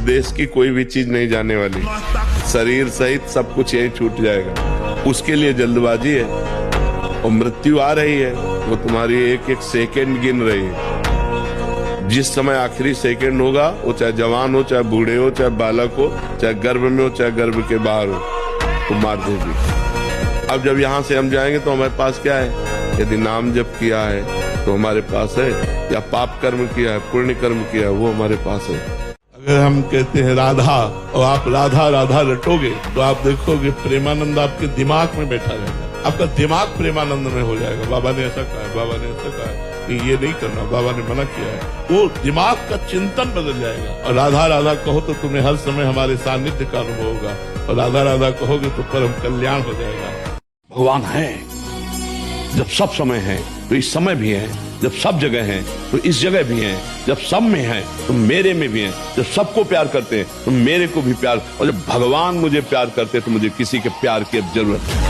देश की कोई भी चीज नहीं जाने वाली, शरीर सहित सब कुछ यही छूट जाएगा। उसके लिए जल्दबाजी है और मृत्यु आ रही है, वो तुम्हारी एक एक सेकंड गिन रही है। जिस समय आखिरी सेकंड होगा, वो चाहे जवान हो, चाहे बूढ़े हो, चाहे बालक हो, चाहे गर्भ में हो, चाहे गर्भ के बाहर हो, तो मार देगी। अब जब यहाँ से हम जाएंगे तो हमारे पास क्या है? यदि नाम जप किया है तो हमारे पास है, या पाप कर्म किया है, पुण्य कर्म किया है, वो हमारे पास है। अगर हम कहते हैं राधा और आप राधा राधा रटोगे तो आप देखोगे प्रेमानंद आपके दिमाग में बैठा रहेगा, आपका दिमाग प्रेमानंद में हो जाएगा। बाबा ने ऐसा कहा है, बाबा ने ऐसा कहा है, ये नहीं करना, बाबा ने मना किया है। वो दिमाग का चिंतन बदल जाएगा। और राधा राधा कहो तो तुम्हें हर समय हमारे सानिध्य का अनुभव होगा, और राधा राधा कहोगे तो परम कल्याण हो जाएगा। भगवान है जब सब समय है तो इस समय भी है, जब सब जगह है तो इस जगह भी है, जब सब में है तो मेरे में भी है, जब सबको प्यार करते हैं तो मेरे को भी प्यार, और जब भगवान मुझे प्यार करते हैं तो मुझे किसी के प्यार की अब जरूरत है।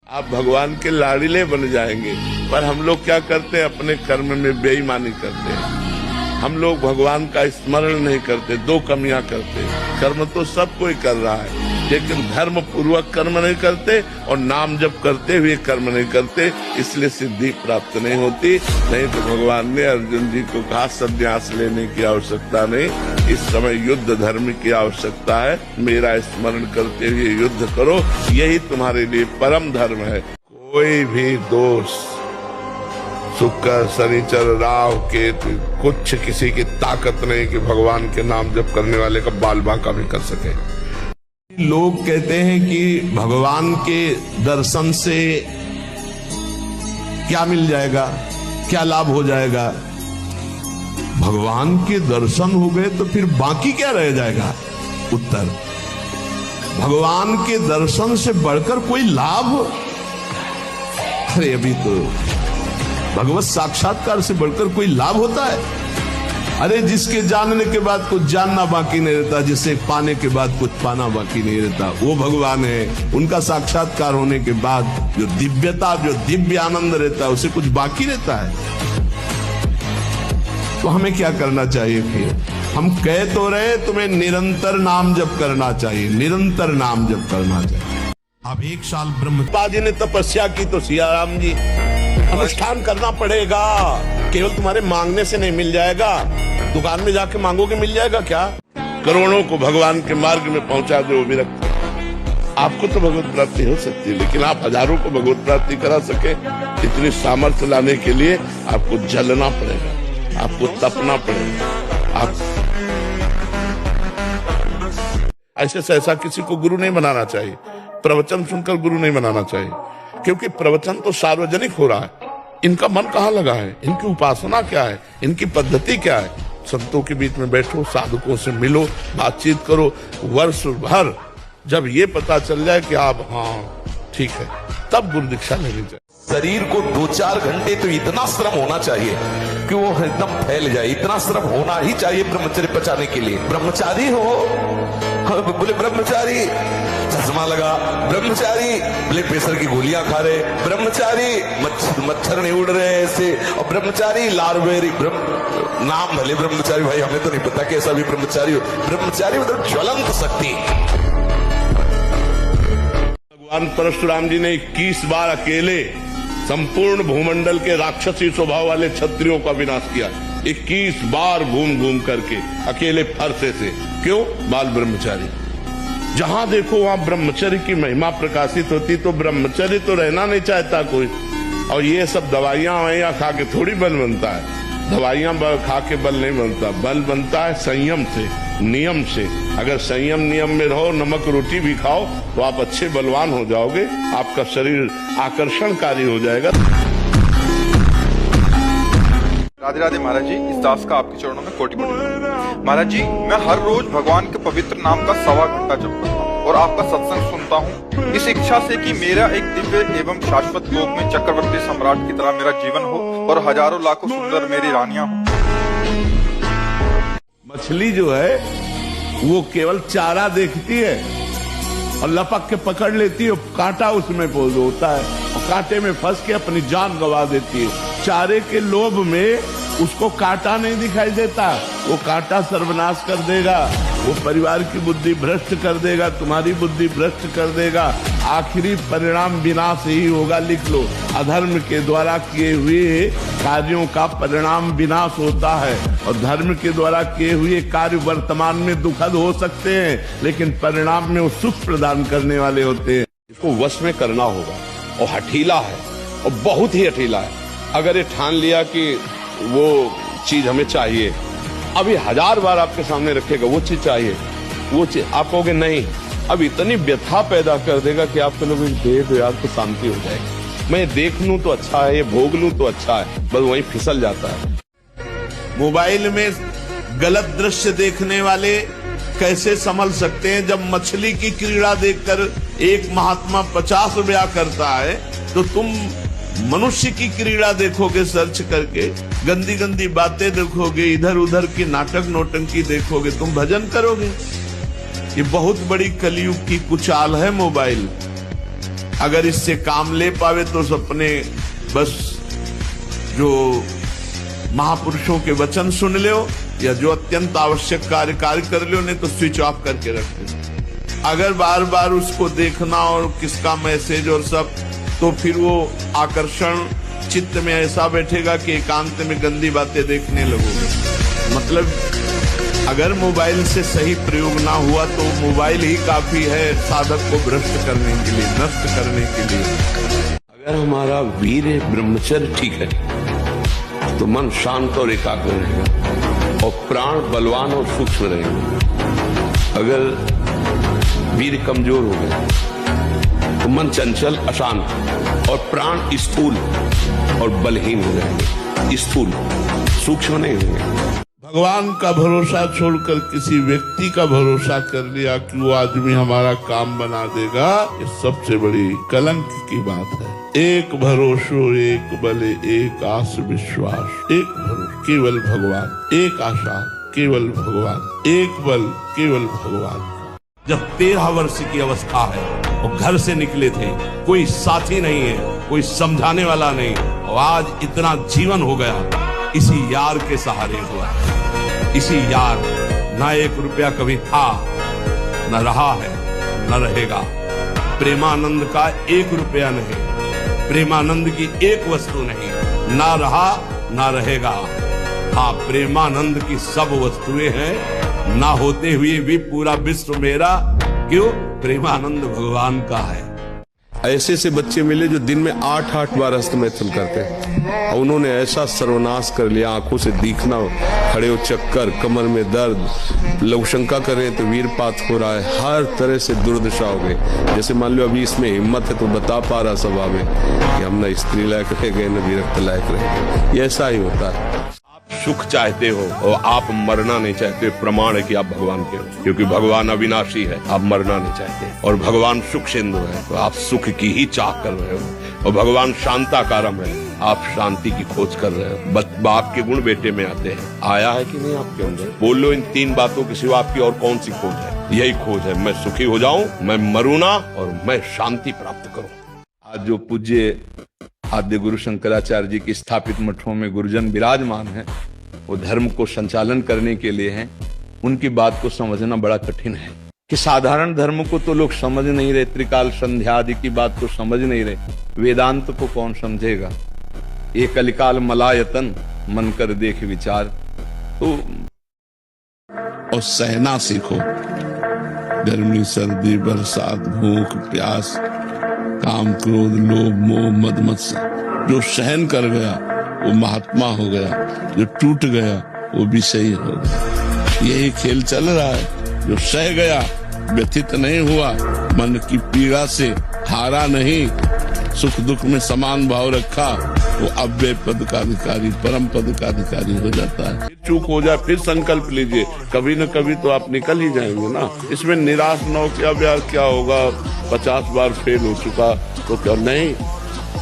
आप भगवान के लाड़िले बन जाएंगे। पर हम लोग क्या करते हैं? अपने कर्म में बेईमानी करते हैं। हम लोग भगवान का स्मरण नहीं करते, दो कमियां करते हैं। कर्म तो सब कोई कर रहा है, लेकिन धर्म पूर्वक कर्म नहीं करते और नाम जप करते हुए कर्म नहीं करते, इसलिए सिद्धि प्राप्त नहीं होती। नहीं तो भगवान ने अर्जुन जी को कहा संन्यास लेने की आवश्यकता नहीं, इस समय युद्ध धर्म की आवश्यकता है। मेरा स्मरण करते हुए युद्ध करो, यही तुम्हारे लिए परम धर्म है। कोई भी दोष शुक्र शनिचर राव केतु कुछ किसी की ताकत नहीं कि भगवान के नाम जप करने वाले का बाल बांका भी कर सके। लोग कहते हैं कि भगवान के दर्शन से क्या मिल जाएगा, क्या लाभ हो जाएगा? भगवान के दर्शन हो गए तो फिर बाकी क्या रह जाएगा? उत्तर, भगवान के दर्शन से बढ़कर कोई लाभ? अरे अभी तो भगवत साक्षात्कार से बढ़कर कोई लाभ होता है? अरे जिसके जानने के बाद कुछ जानना बाकी नहीं रहता, जिसे पाने के बाद कुछ पाना बाकी नहीं रहता, वो भगवान है। उनका साक्षात्कार होने के बाद जो दिव्यता, जो दिव्य आनंद रहता है, उसे कुछ बाकी रहता है। तो हमें क्या करना चाहिए फिर? हम कह तो रहे तुम्हें निरंतर नाम जप करना चाहिए, निरंतर नाम जप करना चाहिए। अब 1 साल ब्रह्मपा जी ने तपस्या की तो सिया राम जी अनुष्ठान करना पड़ेगा। केवल तुम्हारे मांगने से नहीं मिल जाएगा, दुकान में जाके मांगोगे मिल जाएगा क्या? करोड़ों को भगवान के मार्ग में पहुंचा दो विरक्त। आपको तो भगवत प्राप्ति हो सकती है, लेकिन आप हजारों को भगवत प्राप्ति करा सके, इतनी सामर्थ्य लाने के लिए आपको जलना पड़ेगा, आपको तपना पड़ेगा। आप ऐसे से ऐसा किसी को गुरु नहीं बनाना चाहिए, प्रवचन सुनकर गुरु नहीं बनाना चाहिए, क्योंकि प्रवचन तो सार्वजनिक हो रहा है। इनका मन कहाँ लगा है, इनकी उपासना क्या है, इनकी पद्धति क्या है? संतों के बीच में बैठो, साधुकों से मिलो, बातचीत करो। वर्ष भर जब ये पता चल जाए कि आप हाँ ठीक है, तब गुरु दीक्षा लेनी चाहिए। शरीर को 2-4 घंटे तो इतना श्रम होना चाहिए कि वो एकदम फैल जाए, इतना श्रम होना ही चाहिए ब्रह्मचर्य बचाने के लिए। ब्रह्मचारी हो, बोले ब्रह्मचारी चश्मा लगा, ब्रह्मचारी ब्लड प्रेशर की गोलियां खा रहे, ब्रह्मचारी मच्छर नहीं उड़ रहे ऐसे, और ब्रह्मचारी लारवेरी नाम भले ब्रह्मचारी, भाई हमें तो नहीं पता कैसा भी ब्रह्मचारी हो। ब्रह्मचारी मतलब ज्वलंत शक्ति। भगवान परशुराम जी ने 21 बार अकेले संपूर्ण भूमंडल के राक्षसी स्वभाव वाले क्षत्रियों का विनाश किया। 21 बार घूम घूम करके अकेले फरसे से। क्यों? बाल ब्रह्मचारी। जहां देखो वहां ब्रह्मचर्य की महिमा प्रकाशित होती, तो ब्रह्मचर्य तो रहना नहीं चाहता कोई। और ये सब दवाइयां ववाइयां खा के थोड़ी बल बनता है, दवाइयां खा के बल नहीं बनता, बल बनता है संयम से, नियम से। अगर संयम नियम में रहो, नमक रोटी भी खाओ, तो आप अच्छे बलवान हो जाओगे, आपका शरीर आकर्षणकारी हो जाएगा। राधे राधे महाराज जी, इस दास का आपके चरणों में कोटि कोटि। महाराज जी, मैं हर रोज भगवान के पवित्र नाम का 1.25 घंटा जप करता हूँ और आपका सत्संग सुनता हूँ, इस इच्छा से कि मेरा एक दिव्य एवं शाश्वत लोक में चक्रवर्ती सम्राट की तरह मेरा जीवन हो और हजारों लाखों सुंदर मेरी रानियां हो। मछली जो है वो केवल चारा देखती है, और लपक के पकड़ लेती है, कांटा उसमें होता है और कांटे में फंस के अपनी जान गंवा देती है। चारे के लोभ में उसको कांटा नहीं दिखाई देता, वो कांटा सर्वनाश कर देगा, वो परिवार की बुद्धि भ्रष्ट कर देगा, तुम्हारी बुद्धि भ्रष्ट कर देगा। आखिरी परिणाम विनाश ही होगा, लिख लो। अधर्म के द्वारा किए हुए कार्यों का परिणाम विनाश होता है और धर्म के द्वारा किए हुए कार्य वर्तमान में दुखद हो सकते हैं, लेकिन परिणाम में वो सुख प्रदान करने वाले होते हैं। इसको वश में करना होगा और हठीला है और बहुत ही हठीला है। अगर ये ठान लिया कि वो चीज हमें चाहिए, अभी 1000 बार आपके सामने रखेगा वो चीज चाहिए, वो चीज आप कहोगे नहीं, अब इतनी व्यथा पैदा कर देगा कि आप कहोगे दे दो यार तो शांति हो जाएगी। मैं देख लूं तो अच्छा है, ये भोग लूं तो अच्छा है, बस वहीं फिसल जाता है। मोबाइल में गलत दृश्य देखने वाले कैसे संभल सकते हैं? जब मछली की क्रीड़ा देखकर एक महात्मा 50 ब्याह करता है, तो तुम मनुष्य की क्रीड़ा देखोगे सर्च करके, गंदी गंदी बातें देखोगे, इधर उधर की नाटक नौटंकी देखोगे, तुम भजन करोगे। ये बहुत बड़ी कलयुग की कुचाल है मोबाइल। अगर इससे काम ले पावे तो अपने बस जो महापुरुषों के वचन सुन लो या जो अत्यंत आवश्यक कार्य कर लो, नहीं तो स्विच ऑफ करके रख दो। अगर बार बार उसको देखना और किसका मैसेज और सब, तो फिर वो आकर्षण चित्त में ऐसा बैठेगा कि एकांत में गंदी बातें देखने लगोगे। मतलब अगर मोबाइल से सही प्रयोग ना हुआ तो मोबाइल ही काफी है साधक को भ्रष्ट करने के लिए, नष्ट करने के लिए। अगर हमारा वीर ब्रह्मचर्य ठीक है तो मन शांत और एकाग्र रहेगा और प्राण बलवान और सूक्ष्म रहेगा। अगर वीर कमजोर हो गया तो मन चंचल अशांत और प्राण स्थूल और बलहीन हो जाएंगे, स्थूल सूक्ष्म नहीं होंगे। भगवान का भरोसा छोड़कर किसी व्यक्ति का भरोसा कर लिया कि वो आदमी हमारा काम बना देगा, ये सबसे बड़ी कलंक की बात है। एक भरोसो एक बले एक आस विश्वास, एक भरोसा केवल भगवान, एक आशा केवल भगवान, एक बल केवल भगवान। जब 13 वर्ष की अवस्था है और घर से निकले थे, कोई साथी नहीं है, कोई समझाने वाला नहीं, और आज इतना जीवन हो गया इसी यार के सहारे हुआ। इसी यार, ना 1 रुपया कभी था, न रहा है, न रहेगा। प्रेमानंद का 1 रुपया नहीं, प्रेमानंद की एक वस्तु नहीं, ना रहा ना रहेगा। हाँ, प्रेमानंद की सब वस्तुएं हैं, ना होते हुए भी पूरा विश्व मेरा। क्यों? प्रेमानंद भगवान का है। ऐसे से बच्चे मिले जो दिन में 8-8 बार हस्तमैथुन करते हैं और उन्होंने ऐसा सर्वनाश कर लिया, आंखों से दिखना, खड़े हो चक्कर, कमर में दर्द, लोग शंका कर रहे हैं तो वीरपात हो रहा है, हर तरह से दुर्दशा हो गई। जैसे मान लो अभी इसमें हिम्मत है तो बता पा रहा स्वभाव में कि हम न स्त्री लायक रह गए न विरक्त लायक रह गए। ये ऐसा ही होता है। सुख चाहते हो और आप मरना नहीं चाहते, प्रमाण है कि आप भगवान के हो, क्योंकि भगवान अविनाशी है, आप मरना नहीं चाहते। और भगवान सुख सिंधु है तो आप सुख की ही चाह कर रहे हो, और भगवान शांताकारम है, आप शांति की खोज कर रहे हो। बाप के गुण बेटे में आते हैं, आया है कि नहीं आपके अंदर? बोल लो, इन 3 बातों के सिवा आपकी और कौन सी खोज है? यही खोज है, मैं सुखी हो जाऊं, मैं मरूं ना और मैं शांति प्राप्त करूं। आज जो पूज्य आद्य गुरु शंकराचार्य जी की स्थापित मठों में गुरुजन विराजमान हैं, वो धर्म को संचालन करने के लिए हैं। उनकी बात को समझना बड़ा कठिन है कि साधारण धर्म को तो लोग समझ नहीं रहे, त्रिकाल संध्या आदि की बात को समझ नहीं रहे, वेदांत को कौन समझेगा? ये कलिकाल मलायतन, मन कर देख विचार। तो और सहना सीखो, गर्मी सर्दी बरसात भूख प्यास काम क्रोध लोभ मोह मद मत्सर। जो सहन कर गया वो महात्मा हो गया, जो टूट गया वो विषयी हो गया। यही खेल चल रहा है। जो सह गया, व्यथित नहीं हुआ, मन की पीड़ा से हारा नहीं, सुख दुख में समान भाव रखा, वो अव्यय पद का अधिकारी, परम पद का अधिकारी हो जाता है। चूक हो जाए फिर संकल्प लीजिए, कभी न कभी तो आप निकल ही जाएंगे ना। इसमें निराश न हो क्या यार क्या होगा, 50 बार फेल हो चुका तो क्या, नहीं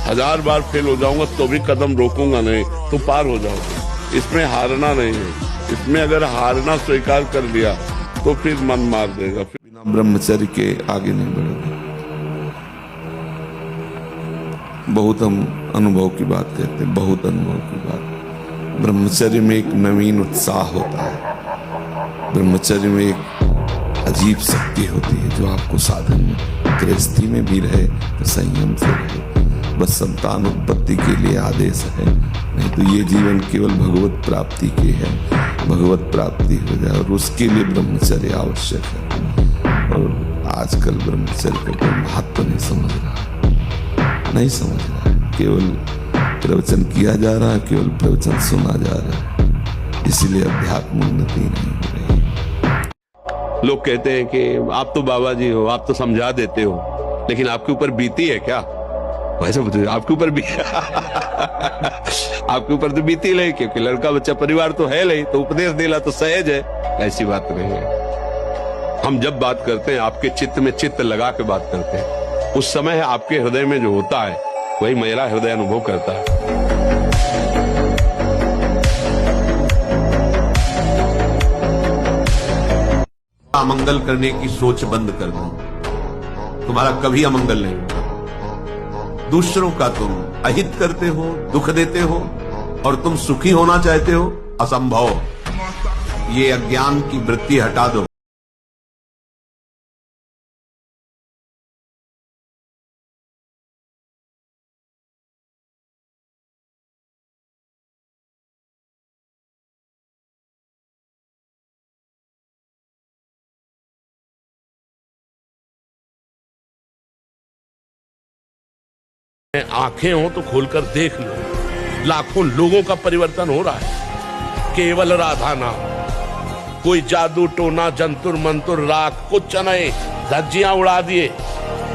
1000 बार फेल हो जाऊंगा तो भी कदम रोकूंगा नहीं, तो पार हो जाओगे। इसमें हारना नहीं है, इसमें अगर हारना स्वीकार कर लिया तो फिर मन मार देगा। बिना ब्रह्मचर्य के आगे नहीं बढ़ोगे। बहुत हम अनुभव की बात कहते हैं, बहुत अनुभव की बात। ब्रह्मचर्य में एक नवीन उत्साह होता है, ब्रह्मचर्य में एक अजीब शक्ति होती है जो आपको साधन में, गृहस्थी में भी रहे तो संयम से रहे। बस संतान उत्पत्ति के लिए आदेश है, नहीं तो ये जीवन केवल भगवत प्राप्ति के है। भगवत प्राप्ति हो जाए और उसके लिए ब्रह्मचर्य आवश्यक है। और आजकल ब्रह्मचर्य का कोई महत्व नहीं समझ रहा, नहीं समझ रहा है। केवल प्रवचन किया जा रहा है, केवल प्रवचन सुना जा रहा है, इसीलिए अध्यात्म उन्नति नहीं हो रही। लोग कहते हैं कि आप तो बाबा जी हो, आप तो समझा देते हो, लेकिन आपके ऊपर बीती है क्या? वैसे बताइए, आपके ऊपर भी आपके ऊपर तो बीती नहीं, क्योंकि लड़का बच्चा परिवार तो है नहीं, तो उपदेश देना तो सहज है। ऐसी बात नहीं है। हम जब बात करते हैं आपके चित्त में चित्त लगा के बात करते हैं, उस समय आपके हृदय में जो होता है वही मेरा हृदय अनुभव करता है। अमंगल करने की सोच बंद कर दो, तुम्हारा कभी अमंगल नहीं होगा। दूसरों का तुम अहित करते हो, दुख देते हो, और तुम सुखी होना चाहते हो, असंभव। ये अज्ञान की वृत्ति हटा दो। आंखें हो तो खोलकर देख लो, लाखों लोगों का परिवर्तन हो रहा है। केवल राधा नाम, कोई जादू टोना जंतुर मंतुर राख कुछ नहीं, धज्जियां उड़ा दिए,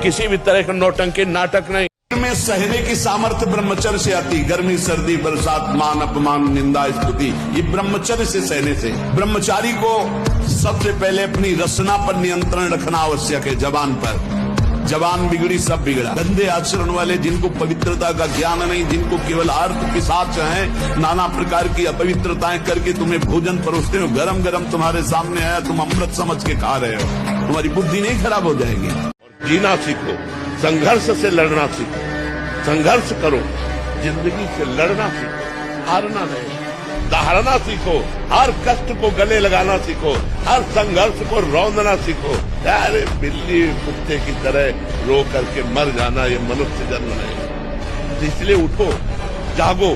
किसी भी तरह का नौटंकी नाटक नहीं। में सहने की सामर्थ्य ब्रह्मचर्य से आती, गर्मी सर्दी बरसात मान अपमान निंदा स्तुति, ये ब्रह्मचर्य से सहने से। ब्रह्मचारी को सबसे पहले अपनी रसना पर नियंत्रण रखना आवश्यक है। जबान पर, जबान बिगड़ी सब बिगड़ा। गंदे आचरण वाले, जिनको पवित्रता का ज्ञान नहीं, जिनको केवल अर्थ पिशाच हैं, नाना प्रकार की अपवित्रताएं करके तुम्हें भोजन परोसते हो, गरम गरम तुम्हारे सामने आया, तुम अमृत समझ के खा रहे हो, तुम्हारी बुद्धि नहीं खराब हो जाएगी। जीना सीखो, संघर्ष से लड़ना सीखो, संघर्ष करो, जिंदगी से लड़ना सीखो, हारना नहीं, दहाड़ना सीखो, हर कष्ट को गले लगाना सीखो, हर संघर्ष को रौंदना सीखो। अरे बिल्ली कुत्ते की तरह रो करके मर जाना ये मनुष्य जन्म नहीं। तो इसलिए उठो, जागो,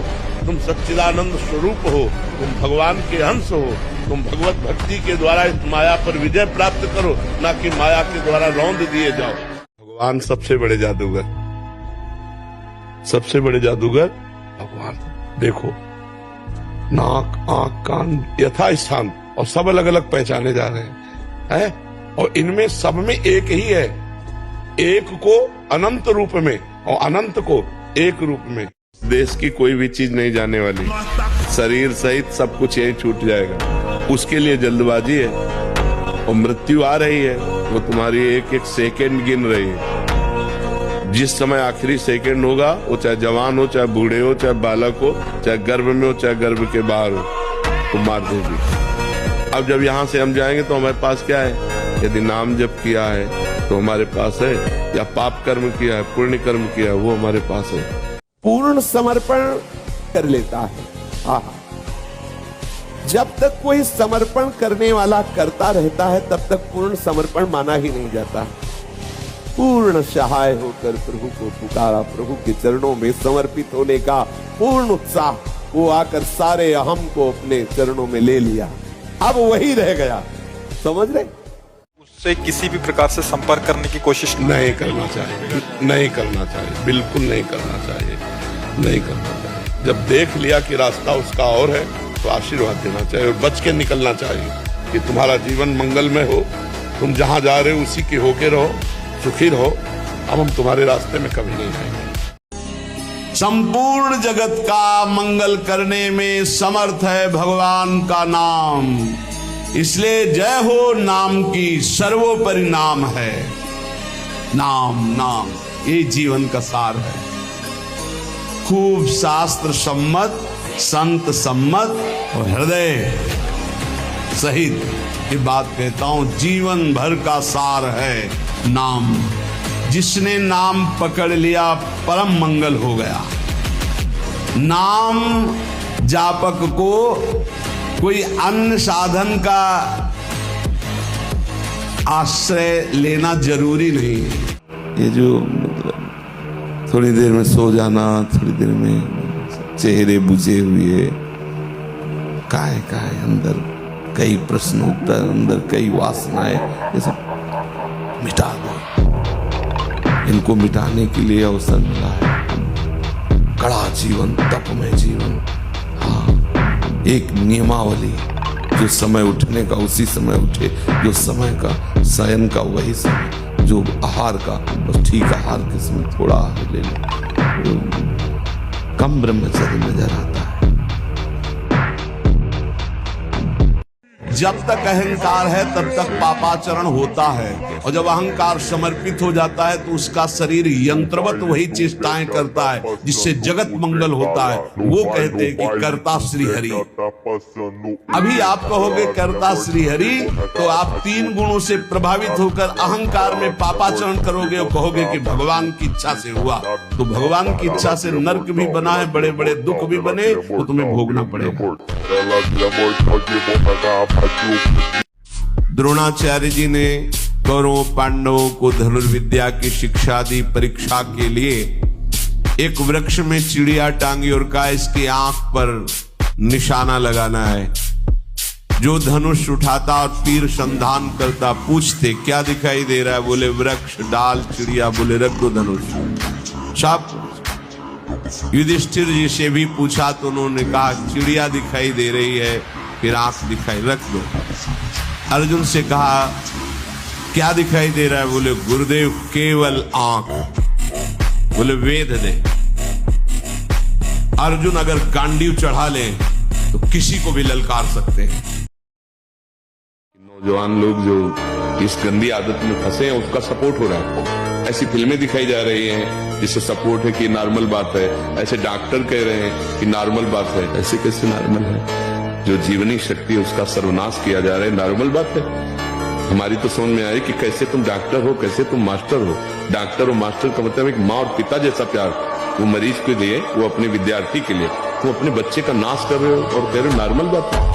तुम सच्चिदानंद स्वरूप हो, तुम भगवान के अंश हो, तुम भगवत भक्ति के द्वारा इस माया पर विजय प्राप्त करो, ना कि माया के द्वारा रौंद दिए जाओ। भगवान सबसे बड़े जादूगर, सबसे बड़े जादूगर भगवान। देखो, नाक आंख कान यथा स्थान, और सब अलग अलग पहचाने जा रहे हैं, और इनमें सब में एक ही है, एक को अनंत रूप में और अनंत को एक रूप में। देश की कोई भी चीज नहीं जाने वाली, शरीर सहित सब कुछ यही छूट जाएगा। उसके लिए जल्दबाजी है, और मृत्यु आ रही है, वो तुम्हारी एक एक सेकेंड गिन रही है। जिस समय आखिरी सेकंड होगा, वो चाहे जवान हो, चाहे बूढ़े हो, चाहे बालक हो, चाहे गर्भ में हो, चाहे गर्भ के बाहर हो, तो मार देगी। अब जब यहाँ से हम जाएंगे तो हमारे पास क्या है? यदि नाम जप किया है तो हमारे पास है, या पाप कर्म किया है, पुण्य कर्म किया है, वो हमारे पास है। पूर्ण समर्पण कर लेता है। हाँ, जब तक कोई समर्पण करने वाला करता रहता है, तब तक पूर्ण समर्पण माना ही नहीं जाता। पूर्ण सहाय होकर प्रभु को पुकारा, प्रभु के चरणों में समर्पित होने का पूर्ण उत्साह, वो आकर सारे अहम को अपने चरणों में ले लिया। अब वही रह गया, समझ रहे? उससे किसी भी प्रकार से संपर्क करने की कोशिश नहीं करना चाहिए, नहीं करना चाहिए, बिल्कुल नहीं करना चाहिए, नहीं करना चाहिए। जब देख लिया कि रास्ता उसका और है, तो आशीर्वाद देना चाहिए और बच के निकलना चाहिए कि तुम्हारा जीवन मंगलमय हो, तुम जहां जा रहे हो उसी के होके रहो, सुखी रहो। अब हम तुम्हारे रास्ते में कभी नहीं आएंगे। संपूर्ण जगत का मंगल करने में समर्थ है भगवान का नाम, इसलिए जय हो नाम की, सर्वोपरि नाम है। नाम नाम ये जीवन का सार है। खूब शास्त्र सम्मत, संत सम्मत और हृदय सहित ये बात कहता हूं, जीवन भर का सार है नाम। जिसने नाम पकड़ लिया परम मंगल हो गया। नाम जापक को कोई अन्य साधन का आश्रय लेना जरूरी नहीं है। ये जो मतलब थोड़ी देर में सो जाना, थोड़ी देर में चेहरे बुझे हुए, काय अंदर कई प्रश्न उत्तर, अंदर कई वासनाएं, ये सब मिटा दो। इनको मिटाने के लिए अवसर मिला है। कड़ा जीवन, तपमय जीवन। हाँ, एक नियमावली, जो समय उठने का उसी समय उठे, जो समय का शयन का वही समय, जो आहार का बस ठीक आहार के समय थोड़ा आहार ले लो, कम ब्रह्मचर्य नजर आता है। जब तक अहंकार है तब तक पापाचरण होता है, और जब अहंकार समर्पित हो जाता है तो उसका शरीर यंत्रवत वही चेष्टाएं करता है जिससे जगत मंगल होता है। वो कहते हैं कि कर्ता श्री हरि। अभी आप कहोगे कर्ता श्री हरि, तो आप 3 गुणों से प्रभावित होकर अहंकार में पापाचरण करोगे और कहोगे कि भगवान की इच्छा से हुआ। तो भगवान की इच्छा से नर्क भी बना है, बड़े बड़े दुख भी बने, तो तुम्हें भोगना पड़ेगा। द्रोणाचार्य जी ने कौरवों पांडवों को धनुर्विद्या की शिक्षा दी। परीक्षा के लिए एक वृक्ष में चिड़िया टांगी और कहा इसकी आंख पर निशाना लगाना है। जो धनुष उठाता और तीर संधान करता, पूछते क्या दिखाई दे रहा है, बोले वृक्ष, डाल, चिड़िया, बोले रख दो धनुष। सब युधिष्ठिर जी से भी पूछा तो उन्होंने कहा चिड़िया दिखाई दे रही है, फिर आंख दिखाई, रख दो। अर्जुन से कहा क्या दिखाई दे रहा है, बोले गुरुदेव केवल आंख, बोले वेद दे। अर्जुन अगर गांडीव चढ़ा ले तो किसी को भी ललकार सकते हैं। नौजवान लोग जो इस गंदी आदत में फंसे हैं उसका सपोर्ट हो रहा है। ऐसी फिल्में दिखाई जा रही हैं जिससे सपोर्ट है कि नॉर्मल बात है। ऐसे डॉक्टर कह रहे हैं कि नॉर्मल बात है। ऐसे कैसे नॉर्मल है? जो जीवनी शक्ति है उसका सर्वनाश किया जा रहा है, नॉर्मल बात है? हमारी तो समझ में आई कि कैसे तुम डॉक्टर हो, कैसे तुम मास्टर हो। डॉक्टर और मास्टर का मतलब एक माँ और पिता जैसा प्यार, वो मरीज के लिए, वो अपने विद्यार्थी के लिए। तुम अपने बच्चे का नाश कर रहे हो और कह रहे हो नॉर्मल बात है।